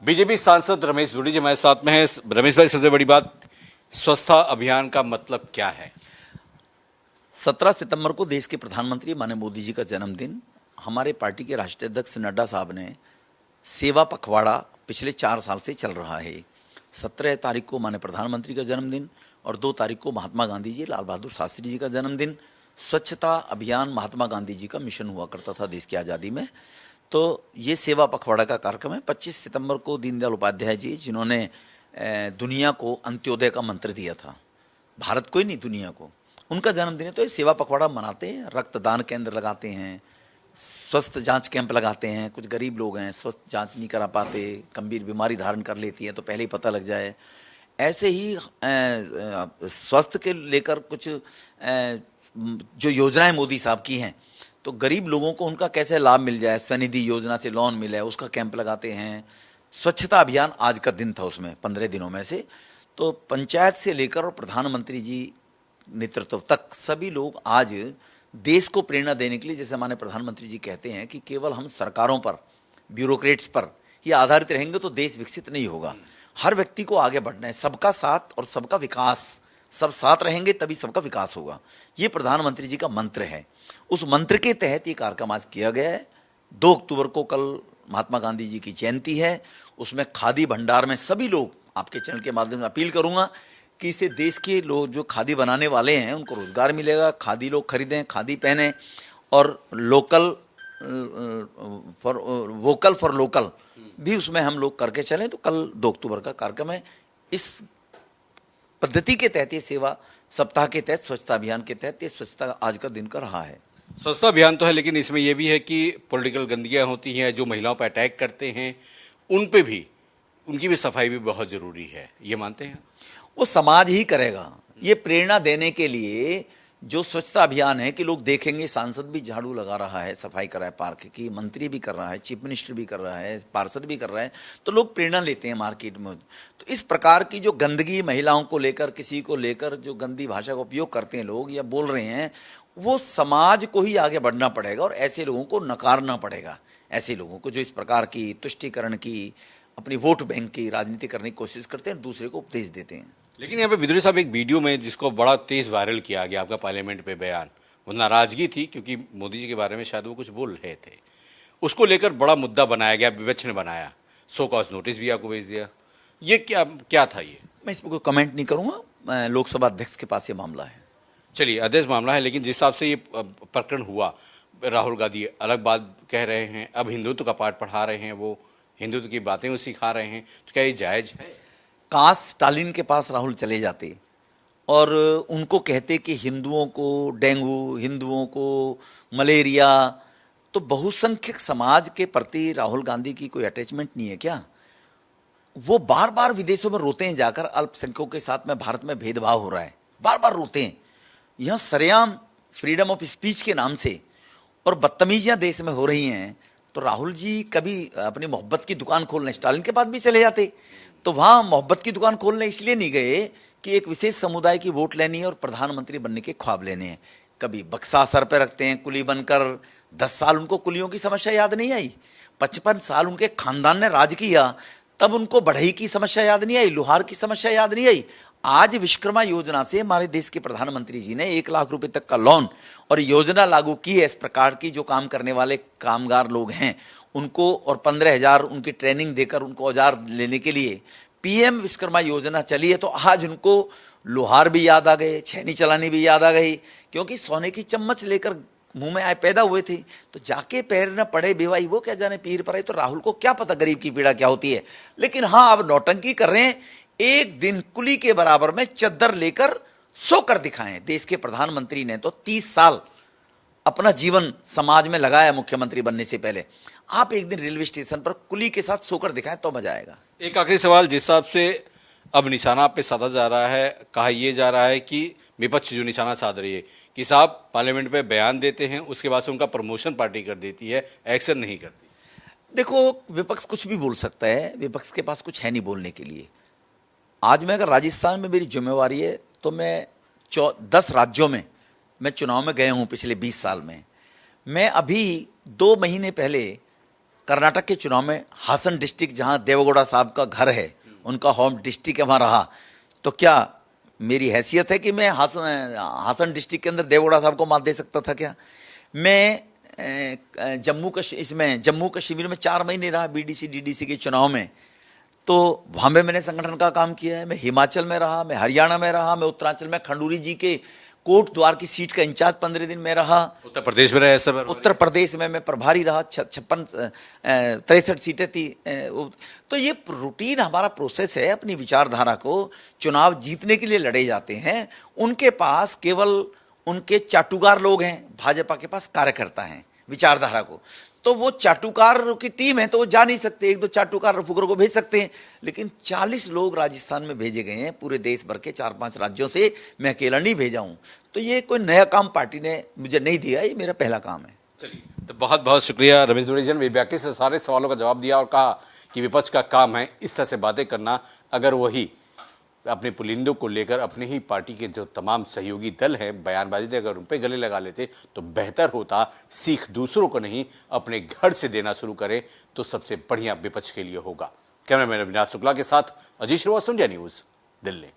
BJP सांसद रमेश बुड़ी जी हमारे साथ में है। रमेश भाई, सबसे बड़ी बात, स्वच्छता अभियान का मतलब क्या है? 17 सितंबर को देश के प्रधानमंत्री माननीय मोदी जी का जन्मदिन, हमारे पार्टी के राष्ट्रीय अध्यक्ष नड्डा साहब ने सेवा पखवाड़ा पिछले 4 साल से चल रहा है। 17 तारीख को माननीय प्रधानमंत्री का जन्मदिन और 2 तारीख को महात्मा गांधी जी, लाल बहादुर शास्त्री जी का जन्मदिन। स्वच्छता अभियान महात्मा गांधी जी का मिशन हुआ करता था देश की आज़ादी में, तो ये सेवा पखवाड़ा का कार्यक्रम है। 25 सितंबर को दीनदयाल उपाध्याय जी, जिन्होंने दुनिया को अंत्योदय का मंत्र दिया था, भारत को ही नहीं दुनिया को, उनका जन्मदिन है। तो ये सेवा पखवाड़ा मनाते हैं, रक्तदान केंद्र लगाते हैं, स्वस्थ जांच कैंप लगाते हैं। कुछ गरीब लोग हैं, स्वस्थ जांच नहीं करा पाते, गंभीर बीमारी धारण कर लेती है तो पहले ही पता लग जाए। ऐसे ही स्वास्थ्य के लेकर कुछ जो योजनाएं मोदी साहब की हैं, तो गरीब लोगों को उनका कैसे लाभ मिल जाए, स्वनिधि योजना से लोन मिले, उसका कैंप लगाते हैं। स्वच्छता अभियान आज का दिन था, उसमें 15 दिनों में से तो पंचायत से लेकर और प्रधानमंत्री जी नेतृत्व तक सभी लोग आज देश को प्रेरणा देने के लिए, जैसे हमारे प्रधानमंत्री जी कहते हैं कि केवल हम सरकारों पर, ब्यूरोक्रेट्स पर ही आधारित रहेंगे तो देश विकसित नहीं होगा। हर व्यक्ति को आगे बढ़ना है, सबका साथ और सबका विकास, सब साथ रहेंगे तभी सबका विकास होगा। ये प्रधानमंत्री जी का मंत्र है। उस मंत्र के तहत ये कार्यक्रम आज किया गया है। 2 अक्टूबर को कल महात्मा गांधी जी की जयंती है। उसमें खादी भंडार में सभी लोग, आपके चैनल के माध्यम से अपील करूंगा कि इसे देश के लोग जो खादी बनाने वाले हैं उनको रोजगार मिलेगा, खादी लोग खरीदें, खादी पहने और वोकल फॉर लोकल भी उसमें हम लोग करके चलें। तो कल 2 अक्टूबर का कार्यक्रम है। इस पद्धति के तहत, ये सेवा सप्ताह के तहत, स्वच्छता अभियान के तहत ये स्वच्छता आज का दिन का रहा है। स्वच्छता अभियान तो है, लेकिन इसमें यह भी है कि पॉलिटिकल गंदगियां होती हैं, जो महिलाओं पर अटैक करते हैं, उन पे भी, उनकी भी सफाई भी बहुत जरूरी है, ये मानते हैं? वो समाज ही करेगा। ये प्रेरणा देने के लिए जो स्वच्छता अभियान है कि लोग देखेंगे, सांसद भी झाड़ू लगा रहा है, सफाई कर रहा है पार्क की, मंत्री भी कर रहा है, चीफ मिनिस्टर भी कर रहा है, पार्षद भी कर रहा है, तो लोग प्रेरणा लेते हैं मार्केट में। तो इस प्रकार की जो गंदगी महिलाओं को लेकर, किसी को लेकर जो गंदी भाषा का उपयोग करते हैं लोग या बोल रहे हैं, वो समाज को ही आगे बढ़ना पड़ेगा और ऐसे लोगों को नकारना पड़ेगा। ऐसे लोगों को जो इस प्रकार की तुष्टीकरण की, अपनी वोट बैंक की राजनीति करने की कोशिश करते हैं, दूसरे को उपदेश देते हैं। लेकिन यहाँ पे बिदुरी साहब, एक वीडियो में जिसको बड़ा तेज वायरल किया गया, आपका पार्लियामेंट पे बयान, वो नाराजगी थी क्योंकि मोदी जी के बारे में शायद वो कुछ बोल रहे थे, उसको लेकर बड़ा मुद्दा बनाया गया, विपक्ष ने बनाया, सो कॉज नोटिस भी आपको भेज दिया। ये क्या था? ये मैं इसमें कोई कमेंट नहीं करूंगा, लोकसभा अध्यक्ष के पास ये मामला है। चलिए, अध्यक्ष मामला है, लेकिन जिस हिसाब से ये प्रकरण हुआ, राहुल गांधी अलग बात कह रहे हैं, अब हिंदुत्व का पाठ पढ़ा रहे हैं, वो हिंदुत्व की बातें वो सिखा रहे हैं, तो क्या ये जायज है? काश स्टालिन के पास राहुल चले जाते और उनको कहते कि हिंदुओं को डेंगू, हिंदुओं को मलेरिया, तो बहुसंख्यक समाज के प्रति राहुल गांधी की कोई अटैचमेंट नहीं है क्या? वो बार बार विदेशों में रोते हैं जाकर, अल्पसंख्यकों के साथ में भारत में भेदभाव हो रहा है, बार बार रोते हैं। यह सरेआम फ्रीडम ऑफ स्पीच के नाम से और बदतमीजियां देश में हो रही हैं, तो राहुल जी कभी अपनी मोहब्बत की दुकान खोलने स्टालिन के पास भी चले जाते। तो वहां मोहब्बत की दुकान खोलने इसलिए नहीं गए कि एक विशेष समुदाय की वोट लेनी है और प्रधानमंत्री बनने के ख्वाब लेने हैं। कभी बक्सा सर पे रखते हैं कुली बनकर, 10 साल उनको कुलियों की समस्या याद नहीं आई, 55 साल उनके खानदान ने राज किया, तब उनको बढ़ई की समस्या याद नहीं आई, लोहार की समस्या याद नहीं आई। आज विश्वकर्मा योजना से हमारे देश के प्रधानमंत्री जी ने 1 लाख रुपए तक का लोन और योजना लागू की है। इस प्रकार की जो काम करने वाले कामगार लोग हैं उनको, और 15,000 उनकी ट्रेनिंग देकर उनको औजार लेने के लिए पीएम विश्वकर्मा योजना चली है। तो आज उनको लोहार भी याद आ गए, छेनी चलानी भी याद आ गई, क्योंकि सोने की चम्मच लेकर मुंह में आए पैदा हुए थे। तो जाके पैर न पड़े बेवाई, वो क्या जाने पीर पर आए। तो राहुल को क्या पता गरीब की पीड़ा क्या होती है। लेकिन हाँ, अब नौटंकी कर रहे हैं। एक दिन कुली के बराबर में चद्दर लेकर सोकर दिखाएं। देश के प्रधानमंत्री ने तो 30 साल अपना जीवन समाज में लगाया मुख्यमंत्री बनने से पहले। आप एक दिन रेलवे स्टेशन पर कुली के साथ सोकर दिखाएं तो मजा आएगा। एक आखिरी सवाल, जिस हिसाब से अब निशाना आप पे साधा जा रहा है, कहा यह जा रहा है कि विपक्ष जो निशाना साध रही है कि साहब पार्लियामेंट में बयान देते हैं, उसके बाद से उनका प्रमोशन पार्टी कर देती है, एक्शन नहीं करती। देखो, विपक्ष कुछ भी बोल सकता है, विपक्ष के पास कुछ है नहीं बोलने के लिए। आज मैं अगर राजस्थान में मेरी जिम्मेवारी है तो मैं 10 राज्यों में मैं चुनाव में गए हूं पिछले 20 साल में। मैं अभी 2 महीने पहले कर्नाटक के चुनाव में हासन डिस्ट्रिक्ट, जहां देवगौड़ा साहब का घर है, उनका होम डिस्ट्रिक्ट है, वहां रहा, तो क्या मेरी हैसियत है कि मैं हासन डिस्ट्रिक्ट के अंदर देवगौड़ा साहब को मात दे सकता था क्या? मैं जम्मू कश्मीर में 4 महीने रहा बीडीसी डीडीसी के चुनाव में, तो वहाँ पे मैंने संगठन का काम किया है। मैं हिमाचल में रहा, मैं हरियाणा में रहा, मैं उत्तरांचल में खंडूरी जी के कोट द्वार की सीट का इंचार्ज 15 दिन में रहा। उत्तर प्रदेश में रहे सब? उत्तर प्रदेश में मैं प्रभारी रहा, 63 सीटें थी। तो ये रूटीन हमारा प्रोसेस है। अपनी विचारधारा को चुनाव जीतने के लिए लड़े जाते हैं। उनके पास केवल उनके चाटुकार लोग हैं, भाजपा के पास कार्यकर्ता हैं विचारधारा को। तो वो चाटुकार की टीम है तो वो जा नहीं सकते, 1-2 चाटुकार फुकरों को भेज सकते हैं, लेकिन 40 लोग राजस्थान में भेजे गए हैं पूरे देश भर के 4-5 राज्यों से। मैं अकेला नहीं भेजा हूं। तो ये कोई नया काम पार्टी ने मुझे नहीं दिया, ये मेरा पहला काम है। चलिए, तो बहुत बहुत शुक्रिया रमेश दुड़ेजन, व्याख्या से सारे सवालों का जवाब दिया और कहा कि विपक्ष का काम है इस तरह से बातें करना। अगर वही अपने पुलिंदों को लेकर अपने ही पार्टी के जो तमाम सहयोगी दल हैं बयानबाजी दे अगर उन पर गले लगा लेते तो बेहतर होता। सीख दूसरों को नहीं, अपने घर से देना शुरू करें तो सबसे बढ़िया विपक्ष के लिए होगा। कैमरामैन अविनाश शुक्ला के साथ अजीत श्रीवास्तव, इंडिया न्यूज, दिल्ली।